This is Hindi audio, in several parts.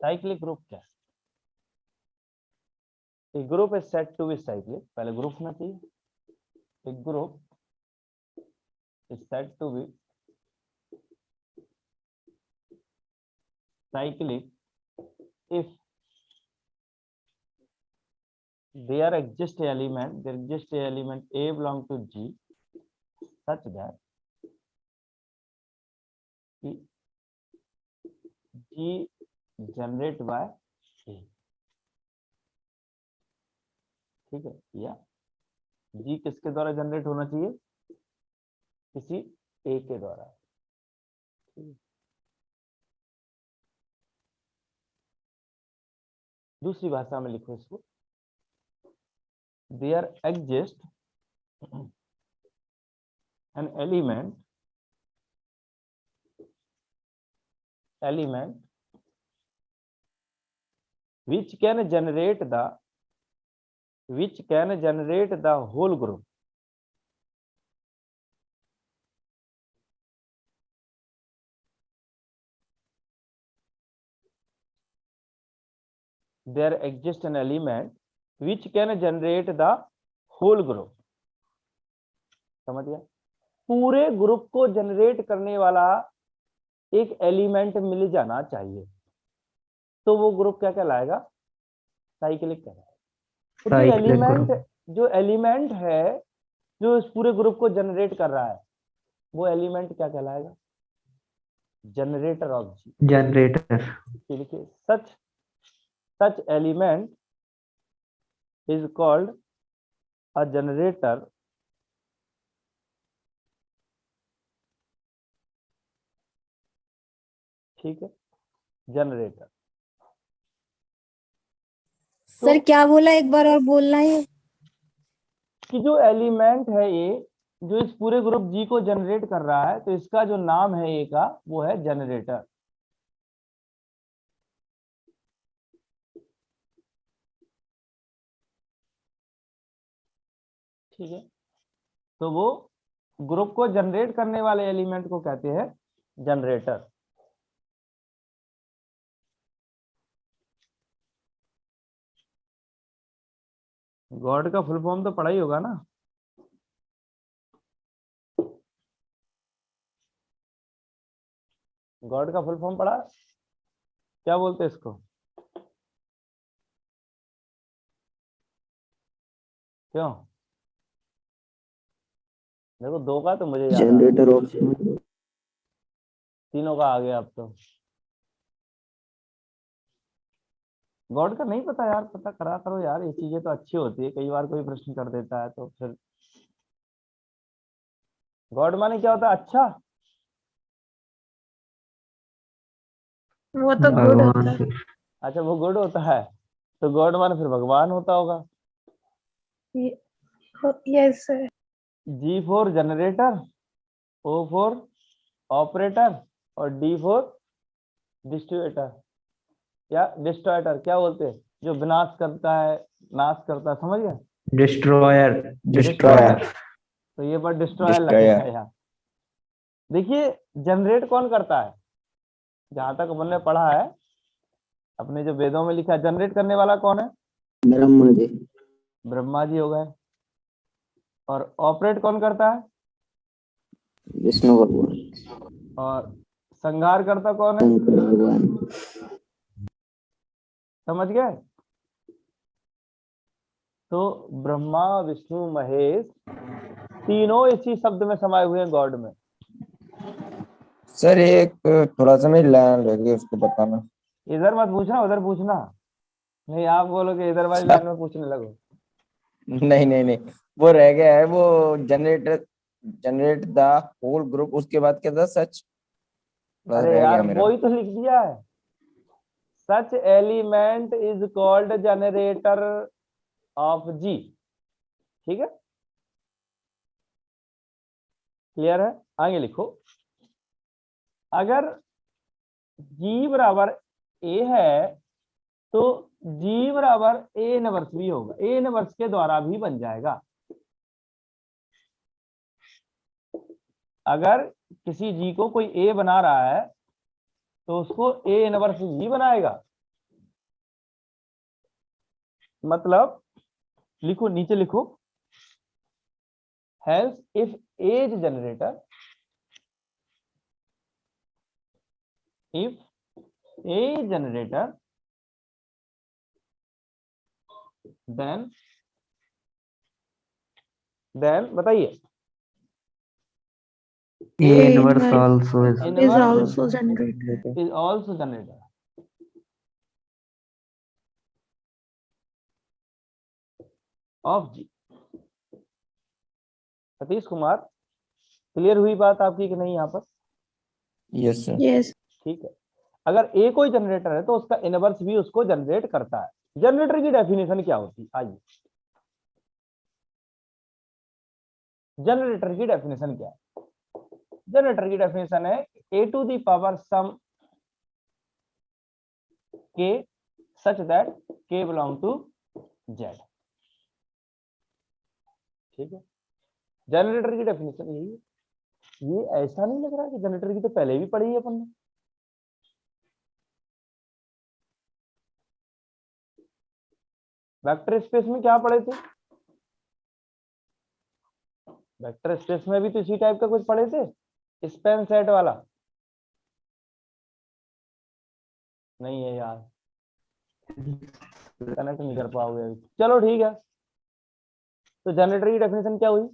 साइक्लिक ग्रुप क्या है? A group is said to be cyclic. पहले ग्रुप होना चाहिए. A group is said to be cyclic if there exists element A belong to G such that G generate by A. ठीक है, या G किसके द्वारा जनरेट होना चाहिए? किसी A के द्वारा. दूसरी भाषा में लिखो इसको. There exists an element which can generate the whole group. There exists an element which can generate the whole group. समझ गया? पूरे ग्रुप को जनरेट करने वाला एक एलिमेंट मिल जाना चाहिए, तो वो ग्रुप क्या कहलाएगा? साइक्लिक कहलाएगा. जो एलिमेंट है जो इस पूरे ग्रुप को जनरेट कर रहा है, वो एलिमेंट क्या कहलाएगा? Generator of G. जनरेटर. देखिए, such element is called a generator ठीक है, जनरेटर. सर क्या बोला, एक बार और बोलना है. कि जो एलिमेंट है ये जो इस पूरे ग्रुप जी को जनरेट कर रहा है, तो इसका जो नाम है ए का, वो है जनरेटर. ठीक है, तो वो ग्रुप को जनरेट करने वाले एलिमेंट को कहते हैं जनरेटर. गॉड का फुल फॉर्म तो पढ़ा ही होगा ना? गॉड का फुल फॉर्म पढ़ा? क्या बोलते हैं इसको? क्यों? देखो, दो का तो मुझे याद आ गया. Generator off. तीनों का आ गया अब तो. गॉड का नहीं पता यार, पता करा करो यार, ये चीजें तो अच्छी होती है. कई बार कोई प्रश्न कर देता है तो फिर. गॉड माने क्या होता है? अच्छा, वो तो गुड होता है. अच्छा वो गुड होता है, तो गॉड माने फिर भगवान होता होगा. Yes sir. G for generator, O for operator, और डी फॉर डिस्ट्रीब्यूटर या डिस्ट्रॉयर. क्या बोलते हैं जो विनाश करता है, नाश करता है, समझ गया? डिस्ट्रॉयर. तो ये पर डिस्ट्रॉयर लगेगा यार. देखिए, जनरेट कौन करता है? जहां तक अपन ने पढ़ा है, अपने जो वेदों में लिखा है, जनरेट करने वाला कौन है? ब्रह्मा जी. ब्रह्मा जी हो गए. और ऑपरेट कौन करता है? विष्णु भगवान. और संहार करता कौन है? शंकर भगवान. समझ गए? तो ब्रह्मा विष्णु महेश तीनों इसी शब्द में समाये हुए हैं गॉड में. सर एक थोड़ा सा मेरी लाइन रह गई, उसको बताना. इधर मत पूछना, उधर पूछना. नहीं, आप बोलोगे इधर वाली लाइन में पूछने लगो. नहीं, वो रह गया है. वो जनरेट द होल ग्रुप, उसके बाद क्या था? सच. अरे यार, वही तो लिख दिया है. Such element is called generator of G. ठीक है, क्लियर है? आगे लिखो. अगर जी बराबर ए है तो जी बराबर ए इनवर्स भी होगा. ए इनवर्स के द्वारा भी बन जाएगा. अगर किसी जी को कोई ए बना रहा है तो उसको ए इनवर्स जी बनाएगा. मतलब लिखो, नीचे लिखो, hence if age generator, if age generator, then बताइए, A inverse inverse also is is inverse also generated. is also generator. Of G. Satish Kumar, clear हुई बात आपकी कि नहीं यहाँ पर? Yes sir. Yes. ठीक है, अगर ए कोई जनरेटर है तो उसका इनवर्स भी उसको जनरेट करता है। जनरेटर की डेफिनेशन क्या होती है? आइए, जनरेटर की डेफिनेशन क्या है? जनरेटर की डेफिनेशन है ए टू दी पावर सम के सच दैट के बिलोंग टू जेड। ठीक है, जनरेटर की डेफिनेशन यही है। ये ऐसा नहीं लग रहा कि जनरेटर की तो पहले भी पढ़ी है अपन ने। वेक्टर स्पेस में क्या पढ़े थे? वेक्टर स्पेस में भी तो इसी टाइप का कुछ पढ़े थे, स्पैन सेट वाला। नहीं है यार, कनेक्ट नहीं कर पाओगे अभी। चलो ठीक है, तो जनरेटर की डेफिनेशन क्या हुई?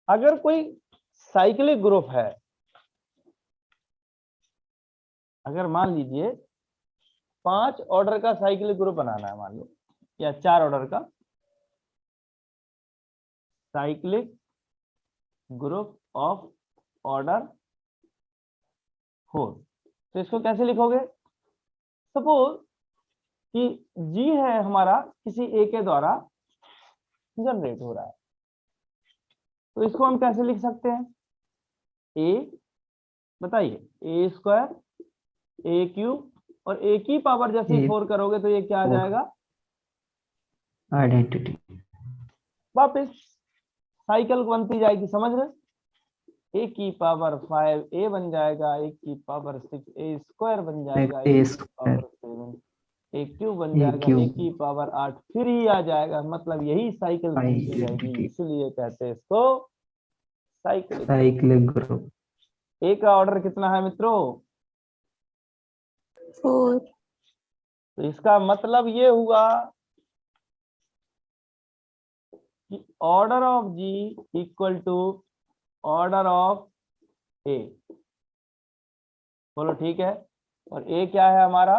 अगर कोई साइक्लिक ग्रुप है, अगर मान लीजिए 5 ऑर्डर का साइक्लिक ग्रुप बनाना है मान लो, या 4 ऑर्डर का साइक्लिक ग्रुप ऑफ ऑर्डर 4, तो इसको कैसे लिखोगे? सपोज कि जी है हमारा किसी ए के द्वारा जनरेट हो रहा है, तो इसको हम कैसे लिख सकते हैं? ए, बताइए, ए स्क्वायर ए क्यूब और ए की पावर जैसे ही 4 करोगे तो ये क्या आ जाएगा? आइडेंटिटी। वापस साइकिल बनती जाएगी, समझ रहे? ए की पावर 5 ए बन जाएगा, ए की पावर 6 ए स्क्वायर बन जाएगा, ए की पावर 7 ए क्यूब बन जाएगा, ए की पावर 8 फिर ही आ जाएगा। मतलब यही साइकिल घूमती रहेगी, इसलिए कहते हैं इसको साइक्लिक ग्रुप। ए का ऑर्डर कितना है मित्रों? 4. तो इसका मतलब ये हुआ कि order of G equal to order of A. बोलो ठीक है। और ए क्या है हमारा?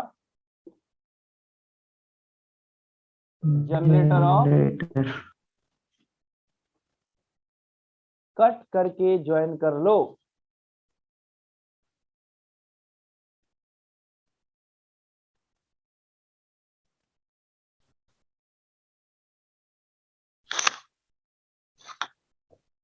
जनरेटर ऑफ, कट करके ज्वाइन कर लो।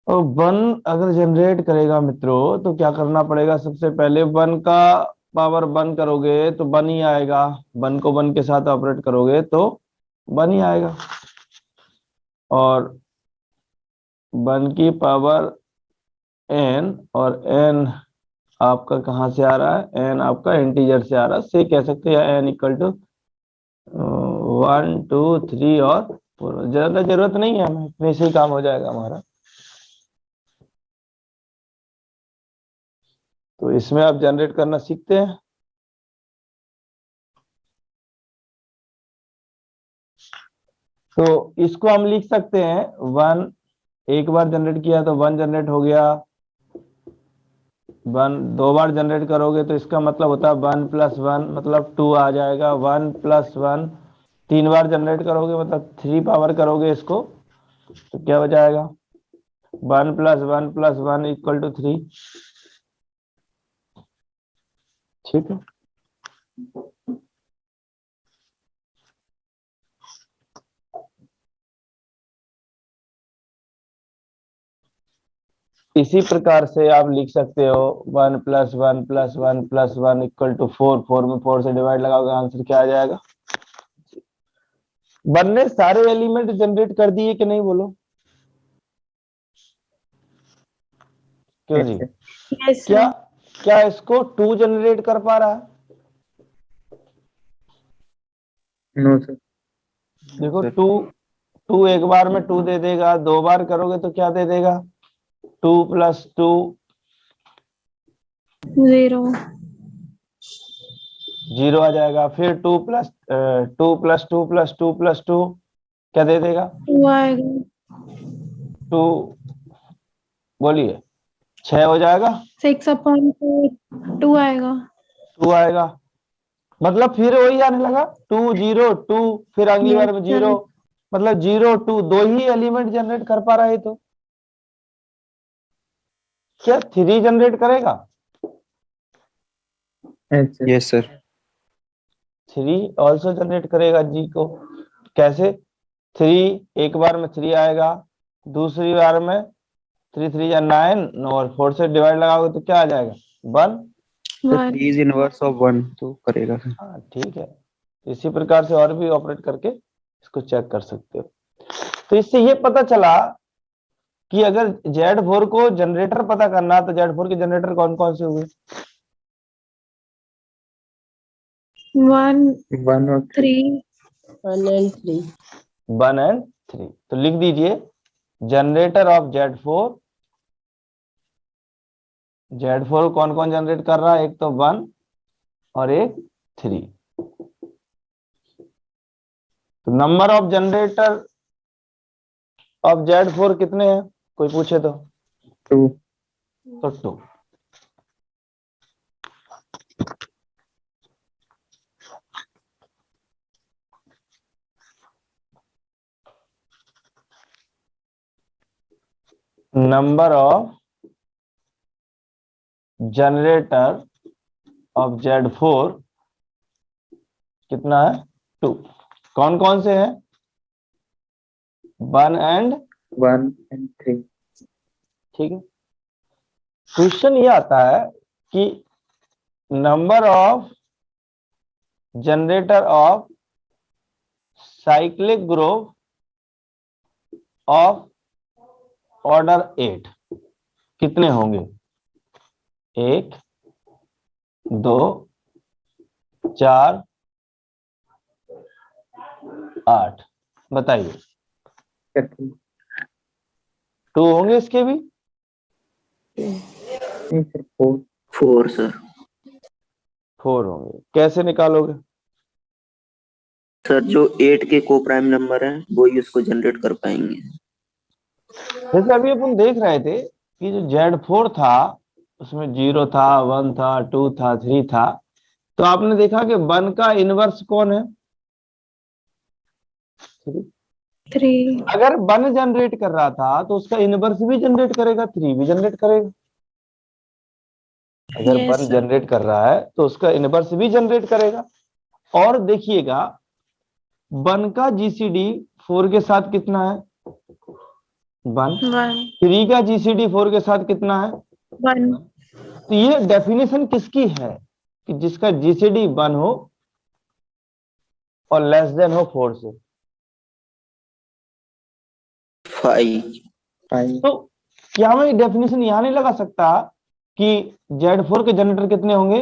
और 1 अगर जनरेट करेगा मित्रों तो क्या करना पड़ेगा? सबसे पहले 1 का पावर 1 करोगे तो 1 ही आएगा, 1 को 1 के साथ ऑपरेट करोगे तो 1 ही आएगा। और 1 की पावर n, और n आपका कहाँ से आ रहा है? n आपका इंटीजर से आ रहा है, से कह सकते हैं n इक्वल टू 1 2 3 और 4। ज्यादा जरूरत नहीं है हमें, इतने से ही काम हो जाएगा हमारा। तो इसमें आप जनरेट करना सीखते हैं। तो इसको हम लिख सकते हैं 1, एक बार जनरेट किया तो 1 जनरेट हो गया। 1 2 बार जनरेट करोगे तो इसका मतलब होता है 1 + 1 मतलब 2 आ जाएगा। 1 + 1 3 बार जनरेट करोगे मतलब 3 पावर करोगे इसको तो क्या हो जाएगा? 1 + 1 + 1 = 3। ठीक है, इसी प्रकार से आप लिख सकते हो 1 + 1 + 1 + 1 = 4। 4 में 4 से डिवाइड लगाओगे, आंसर क्या आ जाएगा? 1 ने सारे एलिमेंट जनरेट कर दिए कि नहीं? बोलो क्यों जी? Yes, क्या sir. क्या इसको 2 जनरेट कर पा रहा है? No sir. देखो टू, टू एक बार में टू दे देगा, दो बार करोगे तो क्या दे देगा? 2 + 2 0 0 आ जाएगा। फिर 2 + 2 + 2 + 2 क्या दे देगा? 2 आएगा। 2, बोलिए 6 हो जाएगा। 6/4 2 आएगा। 2 आएगा, मतलब फिर वही आने लगा 2 0 2, फिर अगली बार यस में सर। 0, मतलब 0 2 दो ही एलिमेंट जनरेट कर पा रहे, तो क्या 3 जनरेट करेगा? Yes sir. 3 ऑल्सो जनरेट करेगा जी को। कैसे? 3 एक बार में 3 आएगा, दूसरी बार में 3 3 या 9 और 4 से डिवाइड लगाओगे तो क्या आ जाएगा? 1। 1 3 इज इनवर्स ऑफ 1 तो करेगा सर। हाँ ठीक है, इसी प्रकार से और भी ऑपरेट करके इसको चेक कर सकते हो। तो इससे ये पता चला कि अगर Z4 को जनरेटर पता करना तो Z4 के जनरेटर कौन कौन से हुए? 1 1 और 3। 3 1 and 3. 1 and 3। तो लिख दीजिए जनरेटर ऑफ Z4 कौन कौन जनरेट कर रहा है? एक तो 1 और एक 3। तो number of generator off Z4 कितने हैं? कोई पूछे तो? 2। तो 2। Number of generator off Z4 कितना है? 2। कौन कौन से हैं? 1 and 1 and 3। ठीक है। क्वेश्चन ये आता है कि number of generator off cyclic group of order 8 कितने होंगे? 1 2 4 8, बताइए। 2 होंगे इसके भी? नहीं सर 4। 4 सर। 4 होंगे। कैसे निकालोगे? सर जो 8 के को प्राइम नंबर है वही उसको जनरेट कर पाएंगे। जैसे अभी अपन देख रहे थे कि जो Z4 था उसमें 0 था, 1 था, 2 था, 3 था। तो आपने देखा कि 1 का इनवर्स कौन है? 3 अगर 1 जनरेट कर रहा था तो उसका इनवर्स भी जनरेट करेगा, 3 भी जनरेट करेगा। अगर यस 1 सर। जनरेट कर रहा है तो उसका इनवर्स भी जनरेट करेगा। और देखिएगा 1 का जीसीडी 4 के साथ कितना है? 1। 1 3 का जीसीडी 4 के साथ कितना है? 1 तो ये डेफिनेशन किसकी है कि जिसका जीसीडी 1 हो और लेस देन हो 4 से? 5। तो क्या मैं डेफिनेशन यहां नहीं लगा सकता कि Z4 के जनरेटर कितने होंगे?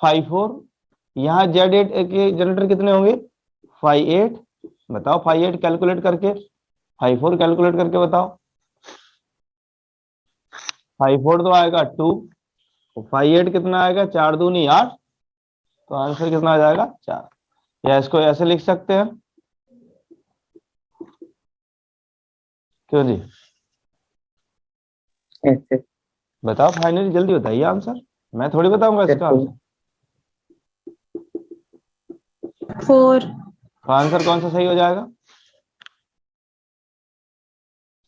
5 4। यहाँ Z8 के जनरेटर कितने होंगे? 5 8। बताओ 5 8 कैलकुलेट करके, 5 4 कैलकुलेट करके बताओ। 5 4 तो आएगा 2, 5 8 कितना आएगा? 4 दूनी 8। तो आंसर कितना आ जाएगा? 4। या इसको ऐसे लिख सकते हैं, क्यों जी? ऐसे। बताओ फाइनली, जल्दी बताइए आंसर, मैं थोड़ी बताऊंगा इसका आंसर। 4 तो आंसर कौन सा सही हो जाएगा?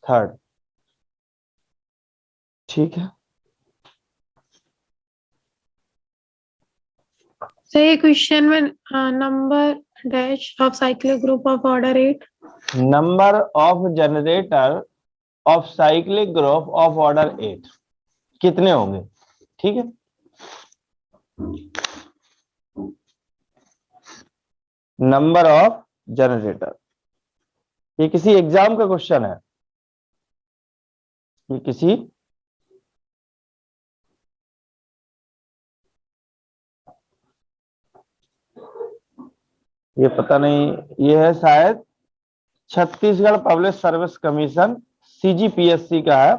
थर्ड। ठीक है। So ये क्वेश्चन में number dash of cyclic group of order 8। Number of generator off cyclic group of order 8 कितने होंगे? ठीक है। नंबर ऑफ जनरेटर, ये किसी एग्जाम का क्वेश्चन है, ये किसी ये पता नहीं, ये है शायद Chhattisgarh public service commission CGPSC का है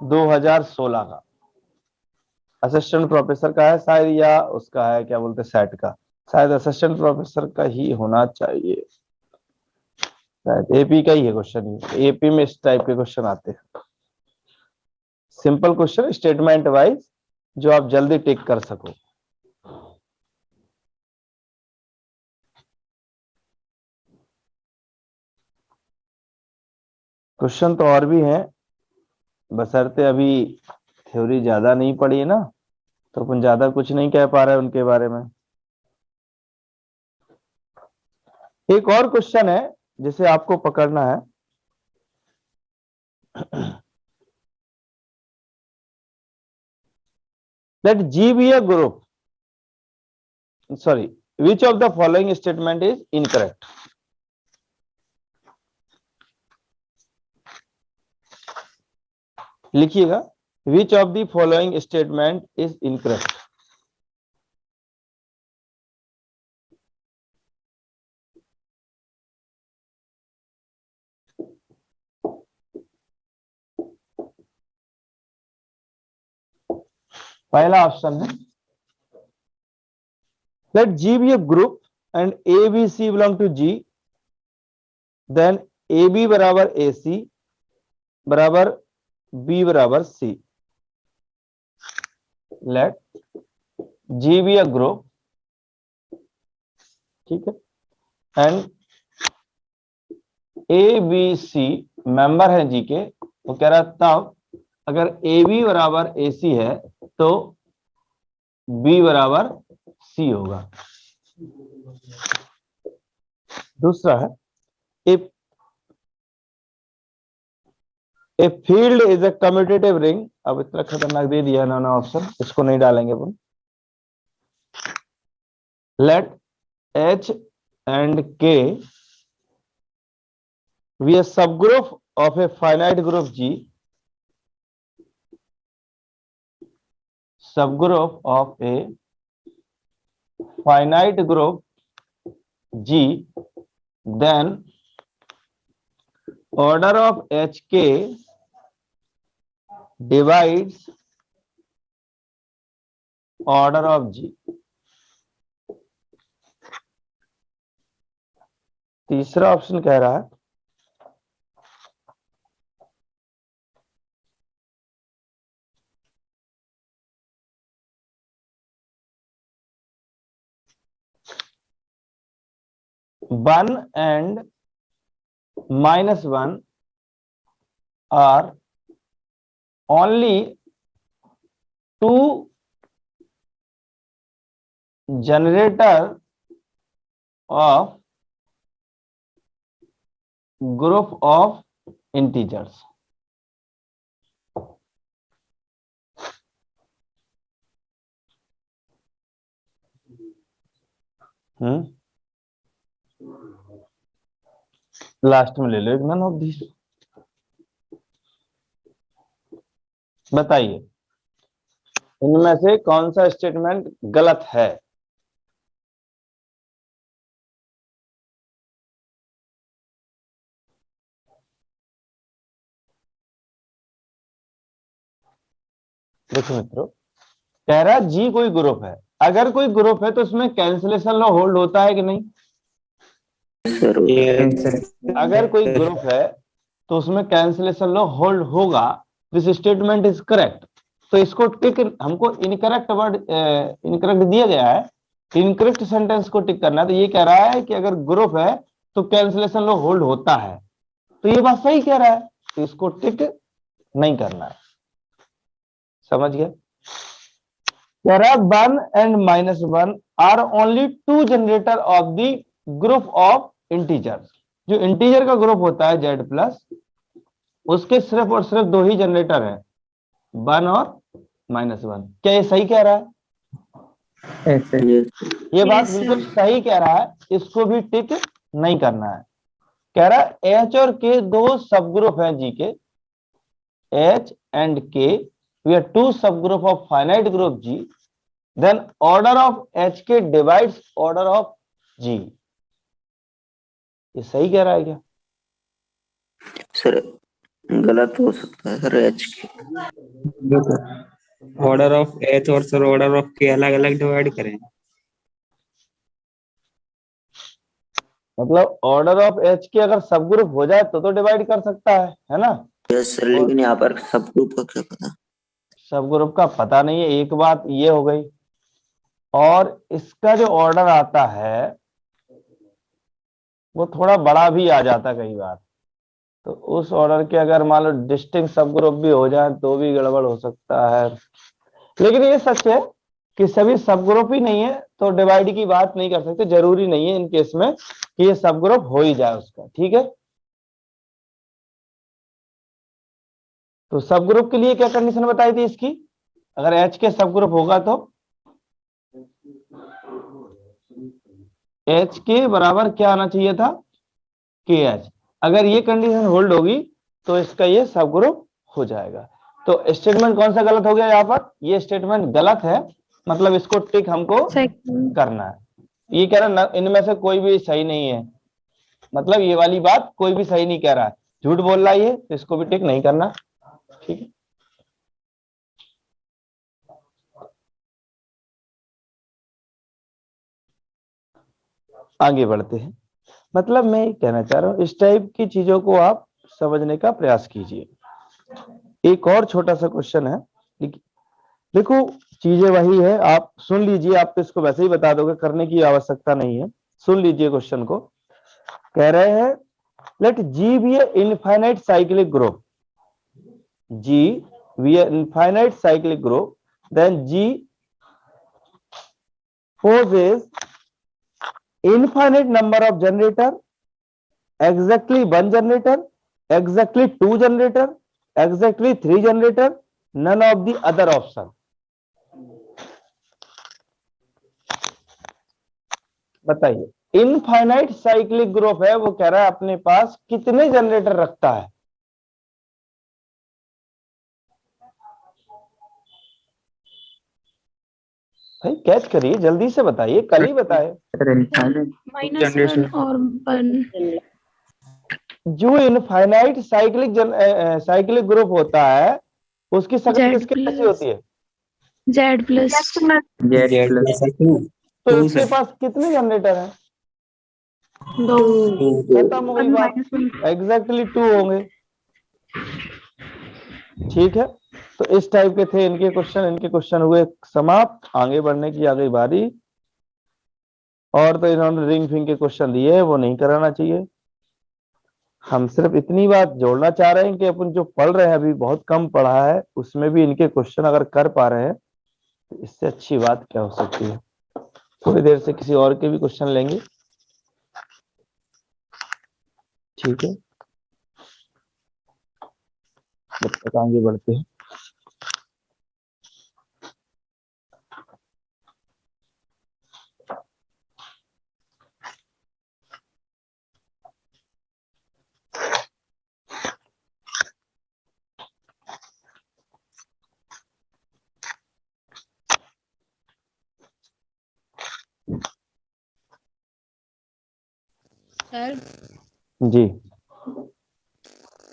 2016 का, असिस्टेंट प्रोफेसर का है शायद, या उसका है क्या बोलते सेट का, शायद असिस्टेंट प्रोफेसर का ही होना चाहिए, शायद AP का ही है क्वेश्चन। AP में इस टाइप के क्वेश्चन आते हैं, सिंपल क्वेश्चन स्टेटमेंट वाइज जो आप जल्दी टिक कर सको। क्वेश्चन तो और भी हैं, बशर्ते अभी थ्योरी ज्यादा नहीं पढ़ी है ना, तो अपन ज्यादा कुछ नहीं कह पा रहे उनके बारे में। एक और क्वेश्चन है जिसे आपको पकड़ना है। Let G be a group. Sorry, which of the following statement is incorrect? लिखिएगा, which of the following statement is incorrect? पहला ऑप्शन है, let G be a group and A, B, C belong to G, then AB बराबर AC बराबर B बराबर C. Let G be a group, ठीक है, एंड ABC मेंबर है G के, वो कह रहा तब अगर AB बराबर AC है तो B बराबर C होगा। दूसरा है, a field is a commutative ring. अब इतना खतरनाक दे दिया इन्होंने ऑप्शन, इसको नहीं डालेंगे अपन। Let H and K be a subgroup of a finite group G, subgroup of a finite group G, then order of HK divides order of G. तीसरा ऑप्शन कह रहा है one and -1 are only two generator of group of integers. Last में ले लो एक नन ऑफ दिस। बताइए इनमें से कौन सा स्टेटमेंट गलत है? देखो मित्रों, कह रहा है जी कोई ग्रुप है, अगर कोई ग्रुप है तो उसमें कैंसिलेशन लॉ होल्ड होता है कि नहीं? अगर कोई ग्रुप है तो उसमें कैंसिलेशन लॉ होल्ड होगा। This statement is correct. तो इसको टिक, हमको इनकरेक्ट वर्ड इनकरेक्ट दिया गया है, इनकरेक्ट सेंटेंस को टिक करना है। तो ये कह रहा है कि अगर ग्रुप है तो कैंसिलेशन लॉ होल्ड होता है, तो ये बात सही कह रहा है, तो इसको टिक नहीं करना है। समझ गया? कह रहा है 1 and -1 are only two generator of the group of integers. जो इंटीजर का ग्रुप होता है Z प्लस, उसके सिर्फ और सिर्फ दो ही जनरेटर है, 1 और -1। क्या ये सही कह रहा है? ये बात बिल्कुल सही कह रहा है, इसको भी टिक नहीं करना है। कह रहा है H और K दो सब ग्रुप हैं जी के, H and K we are two subgroup of finite group G, then order of HK divides order of G. ये सही कह रहा है क्या? सर गलत हो सकता है सर, एच के। ऑर्डर ऑफ एच और सर ऑर्डर ऑफ के अलग अलग डिवाइड करें। मतलब ऑर्डर ऑफ एच के अगर सब ग्रुप हो जाए तो डिवाइड कर सकता है ना? यस सर, लेकिन यहाँ पर सब ग्रुप का क्या पता। सब ग्रुप का पता नहीं है, एक बात ये हो गई। और इसका जो ऑर्डर आता है वो थोड़ा बड़ा भी आ जाता है कई बार, तो उस ऑर्डर के अगर मान लो डिस्टिंक्ट सब ग्रुप भी हो जाए तो भी गड़बड़ हो सकता है। लेकिन ये सच है कि सभी सब ग्रुप ही नहीं है तो डिवाइड की बात नहीं कर सकते, जरूरी नहीं है इन केस में कि ये सब ग्रुप हो ही जाए उसका। ठीक है, तो सब ग्रुप के लिए क्या कंडीशन बताई थी इसकी? अगर एच के सब ग्रुप होगा तो एच के बराबर क्या आना चाहिए था? के एच। अगर ये कंडीशन होल्ड होगी तो इसका ये सब ग्रुप हो जाएगा। तो स्टेटमेंट कौन सा गलत हो गया यहाँ पर? ये स्टेटमेंट गलत है, मतलब इसको टिक हमको करना है। ये कह रहा है इनमें से कोई भी सही नहीं है, मतलब ये वाली बात कोई भी सही नहीं कह रहा है, झूठ बोल रहा है ये, तो इसको भी टिक नहीं करना। ठीक है, आगे बढ़ते हैं। मतलब मैं कहना चाह रहा हूं इस टाइप की चीजों को आप समझने का प्रयास कीजिए। एक और छोटा सा क्वेश्चन है, देखो चीजें वही है, आप सुन लीजिए, आप तो इसको वैसे ही बता दोगे, करने की आवश्यकता नहीं है। सुन लीजिए क्वेश्चन को। कह रहे हैं let G be a infinite cyclic group, G be a infinite cyclic group, then G possesses infinite number of generator, exactly one generator, exactly two generator, exactly three generator, none of the other option। बताइए, इनफाइनाइट साइक्लिक ग्रुप है, वो कह रहा है अपने पास कितने जनरेटर रखता है? भाई कैच करिए, जल्दी से बताइए, कल ही बताए। -1 और 1। जो इनफाइनाइट साइक्लिक ग्रुप होता है उसकी संख्या Z किसके कैसी plus होती है? Z+। तो इसके पास कितने जनरेटर हैं? 2। खत्म हो गई बात, एग्जैक्टली 2 होंगे। ठीक है, तो इस टाइप के थे इनके क्वेश्चन हुए समाप्त। आगे बढ़ने की आ गई बारी। और तो इन्होंने रिंग फिंग के क्वेश्चन दिए हैं, वो नहीं कराना चाहिए। हम सिर्फ इतनी बात जोड़ना चाह रहे हैं कि अपन जो पढ़ रहे हैं अभी बहुत कम पढ़ा है, उसमें भी इनके क्वेश्चन अगर कर पा रहे हैं तो इससे अच्छी बात क्या हो सकती है। थोड़ी देर से किसी और के भी क्वेश्चन लेंगे। ठीक है, जब तक आगे बढ़ते हैं। सर जी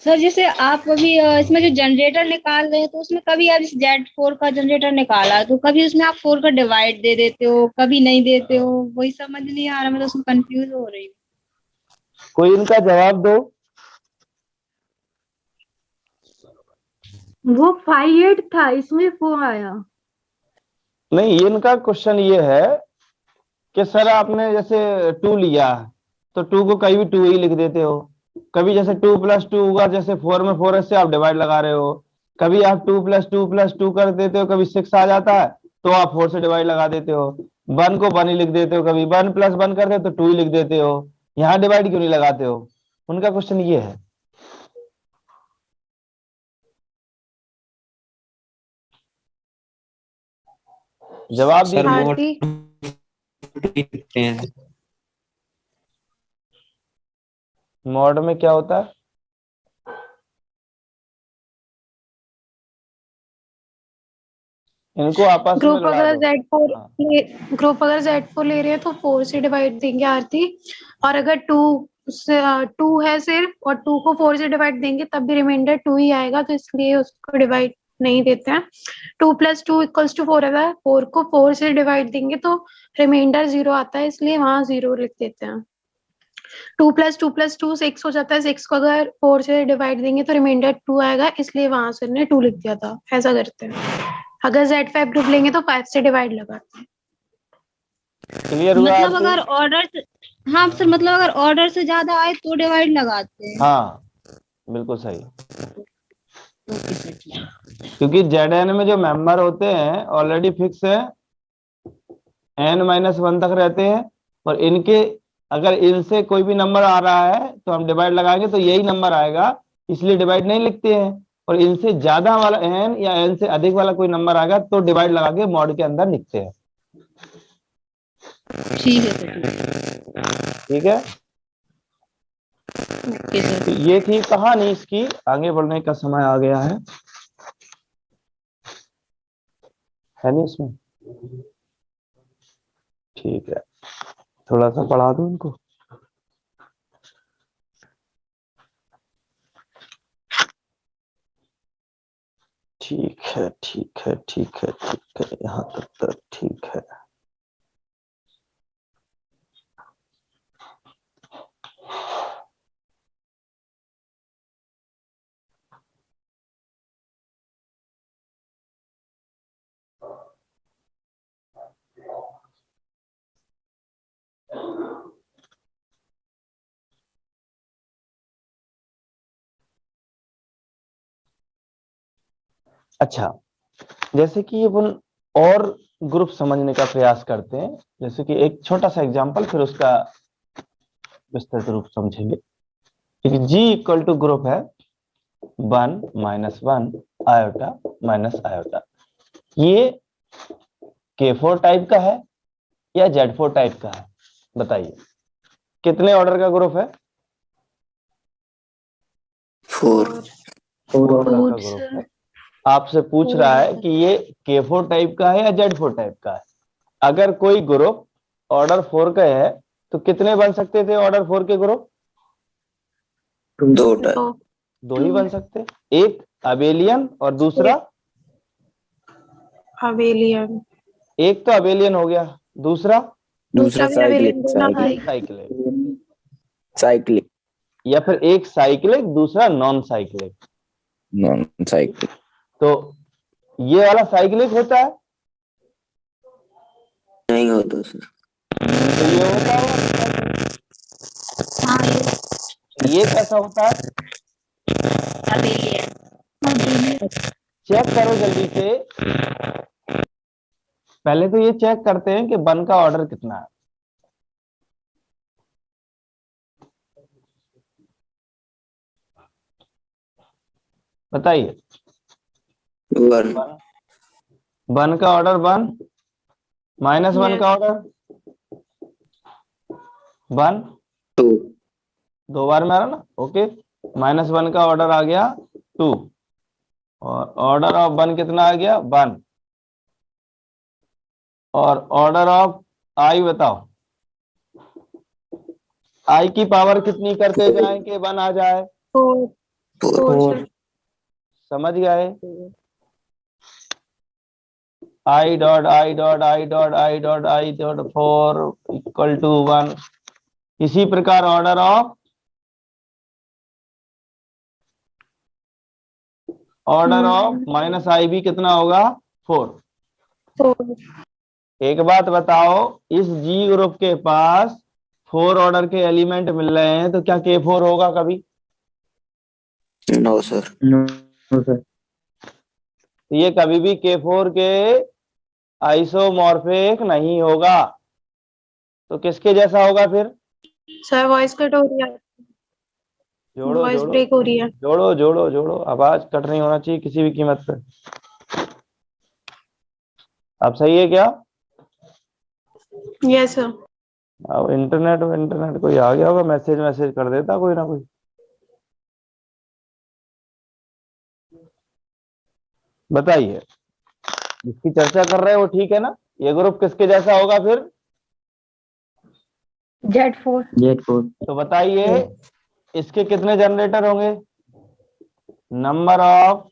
सर जैसे आप अभी इसमें जो जनरेटर निकाल रहे हैं तो उसमें कभी आप इस Z4 का जनरेटर निकाला तो कभी उसमें आप 4 का डिवाइड दे देते हो, कभी नहीं देते हो, वही समझ नहीं आ रहा, मैं तो उसमें कंफ्यूज हो रही हूँ। कोई इनका जवाब दो। वो 5/8 था, इसमें 4 आया। नहीं, इनका क्वेश्चन ये है कि सर आपने जैसे 2 लिया तो 2 को कहीं भी 2 ही लिख देते हो, कभी जैसे 2 + 2 होगा, जैसे 4 में 4 से आप डिवाइड लगा रहे हो, कभी आप 2 + 2 + 2 कर देते हो, कभी 6 आ जाता है तो आप 4 से डिवाइड लगा देते हो, 1 को 1 ही लिख देते हो, कभी 1 + 1 कर दे तो 2 ही लिख देते हो, यहाँ डिवाइड क्यों नहीं लगाते हो? उनका क्वेश्चन ये है। जवाब सर दीजिए। मॉड में क्या होता है? इनको आपस में ग्रुप लड़ा अगर दो। Z4 ले रहे हैं तो 4 से डिवाइड देंगे आरती, और अगर 2 उससे 2 है सिर्फ, और 2 को 4 से डिवाइड देंगे तब भी रिमाइंडर 2 ही आएगा, तो इसलिए उसको डिवाइड नहीं देते हैं। 2 + 2 = 4 है, 4 को 4 से डिवाइड देंगे तो रिमाइंडर 0 आता है, इसलिए वहां 0 लिख देते हैं। 2 + 2 + 2 6 हो जाता है, 6 को अगर 4 से डिवाइड देंगे तो रिमाइंडर 2 आएगा, इसलिए वहां से हमने 2 लिख दिया था। ऐसा करते हैं। अगर Z5 ग्रुप लेंगे तो 5 से डिवाइड लगाते हैं। क्लियर हुआ मतलब आपको? अगर ऑर्डर, हाँ सर, मतलब अगर ऑर्डर से ज्यादा आए तो डिवाइड लगाते हैं। हाँ बिल्कुल सही, ओके सर, ठीक है। क्योंकि Zn में जो मेंबर होते हैं ऑलरेडी फिक्स है, n-1 तक रहते हैं, और इनके अगर इनसे कोई भी नंबर आ रहा है तो हम डिवाइड लगाएंगे तो यही नंबर आएगा, इसलिए डिवाइड नहीं लिखते हैं। और इनसे ज्यादा वाला n या n से अधिक वाला कोई नंबर आएगा तो डिवाइड लगा के मॉड के अंदर लिखते हैं। ठीक है सर, ठीक है, ओके सर। तो ये थी कहानी इसकी। आगे बढ़ने का समय आ गया है नहीं इसमें? ठीक है, थोड़ा सा पढ़ा दो इनको। ठीक है ठीक है ठीक है ठीक है, यहाँ तक ठीक है। अच्छा, जैसे कि अपन और ग्रुप समझने का प्रयास करते हैं, जैसे कि एक छोटा सा एग्जांपल, फिर उसका विस्तृत रूप समझेंगे। G इक्वल टू ग्रुप है 1 - 1 आयोटा माइनस आयोटा। ये K4 टाइप का है या Z4 टाइप का है? बताइए, कितने ऑर्डर का ग्रुप है? 4 4 ऑर्डर का ग्रुप है। आपसे पूछ रहा है कि ये K4 टाइप का है या Z4 टाइप का है। अगर कोई ग्रुप ऑर्डर 4 का है तो कितने बन सकते थे ऑर्डर 4 के ग्रुप? 2 टाइप 2 ही बन सकते, एक अबेलियन और दूसरा, अबेलियन। एक तो अबेलियन हो गया, दूसरा दूसरा भी साइक्लिक अबेलियन दोनों है। साइक्लिक, साइक्लिक या फिर एक साइक्लिक दूसरा नॉन साइक्लिक। Non cyclic. तो ये वाला साइक्लिक होता है, नहीं होता सर। तो ये होता है, हाँ, ये कैसा होता है? अबेलियन। चेक करो जल्दी से। पहले तो ये चेक करते हैं कि 1 का ऑर्डर कितना है। बताइए, 1 1 का ऑर्डर 1, -1 का ऑर्डर 1, 2 दो बार में आ रहा ना, ओके। -1 का ऑर्डर आ गया 2, और ऑर्डर ऑफ 1 कितना आ गया 1, और ऑर्डर ऑफ आई बताओ, आई की पावर कितनी करते जाएं कि 1 आ जाए? 4 4 समझ गए? I dot i dot i dot i dot i dot 4 equal to 1। इसी प्रकार ऑर्डर ऑफ माइनस आई भी कितना होगा 4। 4 एक बात बताओ, इस जी ग्रुप के पास 4 ऑर्डर के एलिमेंट मिल रहे हैं, तो क्या K4 होगा कभी? No sir. तो ये कभी भी K4 के आइसोमॉर्फिक नहीं होगा। तो किसके जैसा होगा फिर? सर वॉइस कट हो रही है, जोड़ो वॉइस जोड़ो ब्रेक हो रही है। जोड़ो जोड़ो जोड़ो, आवाज कट नहीं होना चाहिए किसी भी कीमत पे। अब सही है क्या? Yes sir. अब इंटरनेट कोई आ गया होगा, मैसेज कर देता कोई ना कोई। बताइए, जिसकी चर्चा कर रहे हैं वो ठीक है ना? ये ग्रुप किसके जैसा होगा फिर? Z4। Z4 तो बताइए इसके कितने जनरेटर होंगे? नंबर ऑफ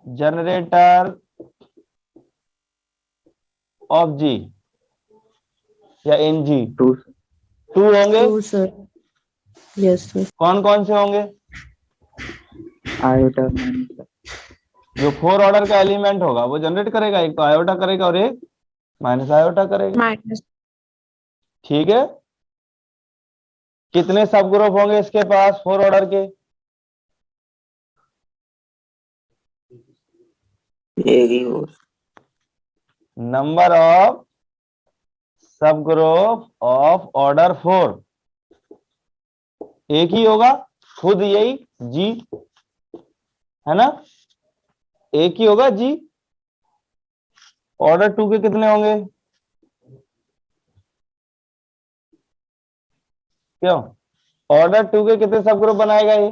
जनरेटर ऑफ जी या इन जी 2 2 होंगे। sir. Yes, sir. कौन कौन से होंगे? आयोटा माइनस जो 4 ऑर्डर का एलिमेंट होगा वो जनरेट करेगा, एक तो आयोटा करेगा और एक माइनस आयोटा करेगा। माइनस ठीक है, कितने सब ग्रुप होंगे इसके पास 4 ऑर्डर के? एक ही हो। नंबर ऑफ सब ग्रुप ऑफ ऑर्डर 4 एक ही होगा, खुद यही जी है ना, एक ही होगा जी। ऑर्डर 2 के कितने होंगे? क्यों? ऑर्डर 2 के कितने सब ग्रुप बनाएगा ये?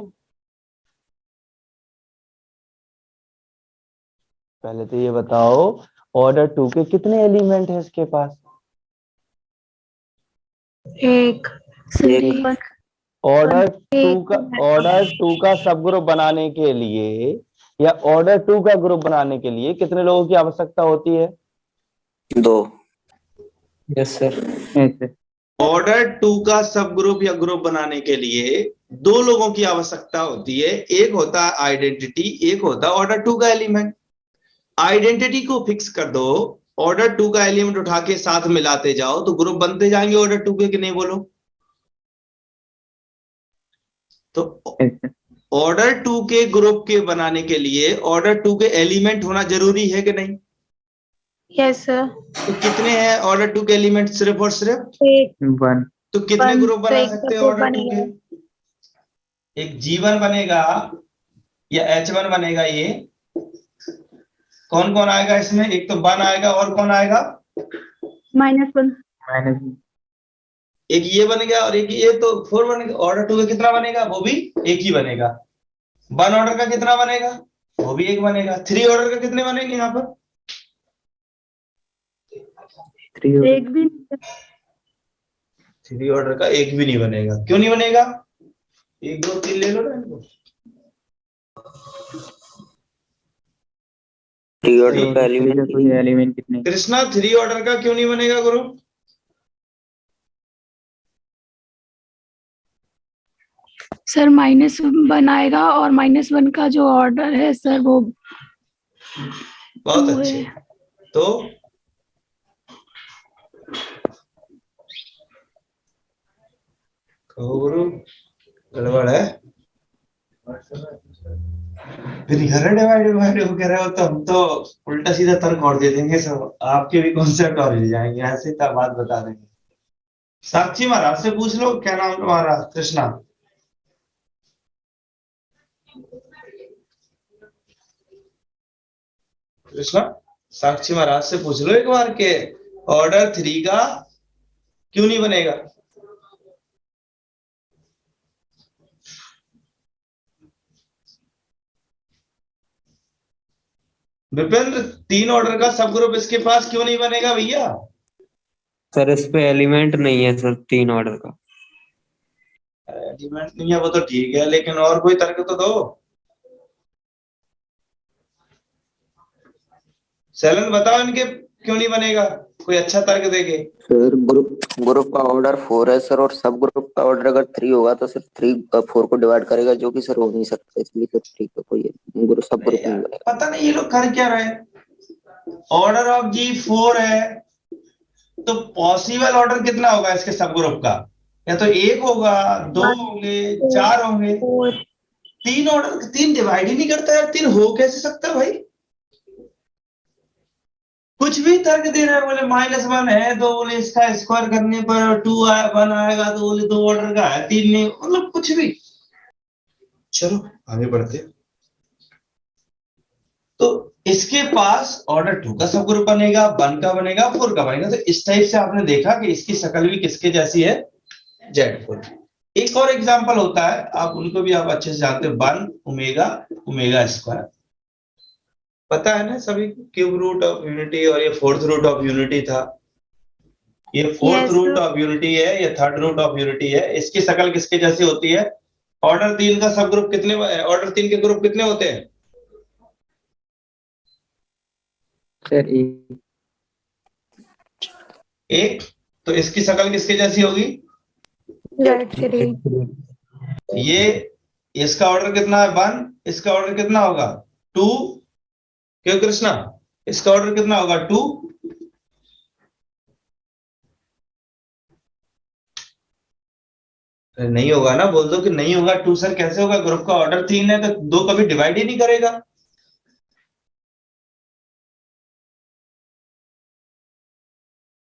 पहले तो ये बताओ ऑर्डर 2 के कितने एलिमेंट है इसके पास? एक एक ऑर्डर 2 का सब ग्रुप बनाने के लिए या ऑर्डर 2 का ग्रुप बनाने के लिए कितने लोगों की आवश्यकता होती है? 2 यस सर ऐसे ऑर्डर 2 का सब ग्रुप या ग्रुप बनाने के लिए 2 लोगों की आवश्यकता होती है। एक होता है आइडेंटिटी, एक होता है ऑर्डर 2 का एलिमेंट। आइडेंटिटी को फिक्स कर दो, ऑर्डर 2 का एलिमेंट उठा के साथ मिलाते जाओ तो ग्रुप बनते जाएंगे ऑर्डर 2 के, कि नहीं बोलो? तो ऐसे ऑर्डर 2 के ग्रुप के बनाने के लिए ऑर्डर 2 के एलिमेंट होना जरूरी है कि नहीं? Yes sir. तो कितने हैं ऑर्डर 2 के एलिमेंट? सिर्फ और सिर्फ एक 1 तो कितने One, ग्रुप बना तो एक सकते हैं ग्रुप ऑर्डर 2 बनेगा। के? एक G1 बनेगा या H1 बनेगा। ये कौन कौन आएगा इसमें? एक तो 1 आएगा और कौन आएगा? -1। माइनस एक ये बन गया और एक ये, तो 4 बनेगा। ऑर्डर 2 का कितना बनेगा? वो भी एक ही बनेगा। 1 ऑर्डर का कितना बनेगा? वो भी एक बनेगा। 3 ऑर्डर का कितने बनेंगे यहाँ पर? 3 एक भी 3 ऑर्डर का एक भी नहीं बनेगा। क्यों नहीं बनेगा? 1 2 3 ले लो ना इनको। 3 ऑर्डर का एलिमेंट कोई एलिमेंट कितने कृष्णा 3 ऑर्डर का क्यों नहीं बनेगा ग्रुप? सर -1 आएगा और -1 का जो ऑर्डर है सर वो बहुत वो अच्छे। है। तो कहो गुरु गड़बड़ है। फिर घर डिवाइड हो कह रहे हो तो हम तो उल्टा सीधा तर्क और दे देंगे सब, आपके भी कॉन्सेप्ट और हिल जाएंगे। ऐसे तो बात बता देंगे। साक्षी महाराज से पूछ लो, क्या नाम तुम्हारा? कृष्णा। कृष्णा साक्षी महाराज से पूछ लो एक बार के ऑर्डर 3 का क्यों नहीं बनेगा? विपेंद्र 3 ऑर्डर का सब ग्रुप इसके पास क्यों नहीं बनेगा भैया? सर इस पे एलिमेंट नहीं है सर 3 ऑर्डर का। एलिमेंट नहीं है वो तो ठीक है, लेकिन और कोई तर्क तो दो। शैलन बताओ इनके क्यों नहीं बनेगा, कोई अच्छा तर्क देके। सर ग्रुप का ऑर्डर 4 है सर, और सब ग्रुप का ऑर्डर अगर 3 होगा तो सिर्फ 3 4 को डिवाइड करेगा, जो कि सर हो नहीं सकता, इसलिए तो ठीक है, कोई ग्रुप सब ग्रुप नहीं बनेगा। पता नहीं ये लोग कर क्या रहे हैं। ऑर्डर ऑफ जी 4 है तो पॉसिबल ऑर्डर कितना होगा इसके सब ग्रुप का? या तो 1 होगा, 2 होंगे, 4 होंगे। 3 ऑर्डर 3 डिवाइड ही नहीं करता यार। 3 हो कैसे सकता है भाई? कुछ भी तर्क दे रहे हैं, बोले -1 है तो बोले इसका स्क्वायर करने पर 2 1 आएगा, तो बोले 2 ऑर्डर का है 3 नहीं, मतलब कुछ भी। चलो आगे बढ़ते। तो इसके पास ऑर्डर 2 का सब ग्रुप बनेगा, 1 का बनेगा, 4 का बनेगा। तो इस टाइप से आपने देखा कि इसकी शक्ल भी किसके जैसी है? Z4। एक और एग्जांपल होता है, आप उनको भी आप अच्छे से जानते हैं, 1 ओमेगा ओमेगा स्क्वायर। पता है ना सभी, क्यूब रूट ऑफ यूनिटी, और ये 4th रूट ऑफ यूनिटी था। ये fourth Yes, root sir. Of unity है, ये थर्ड रूट ऑफ यूनिटी है। इसकी शक्ल किसके जैसी होती है? ऑर्डर 3 का सब ग्रुप कितने, ऑर्डर 3 के ग्रुप कितने होते हैं? सर एक। तो इसकी शक्ल किसके जैसी होगी? Z3. ये इसका ऑर्डर कितना है? 1। इसका ऑर्डर कितना होगा? 2। क्यों कृष्णा? इसका ऑर्डर कितना होगा? 2। नहीं होगा ना, बोल दो कि नहीं होगा। 2 सर कैसे होगा? ग्रुप का ऑर्डर 3 है तो 2 कभी डिवाइड ही नहीं करेगा।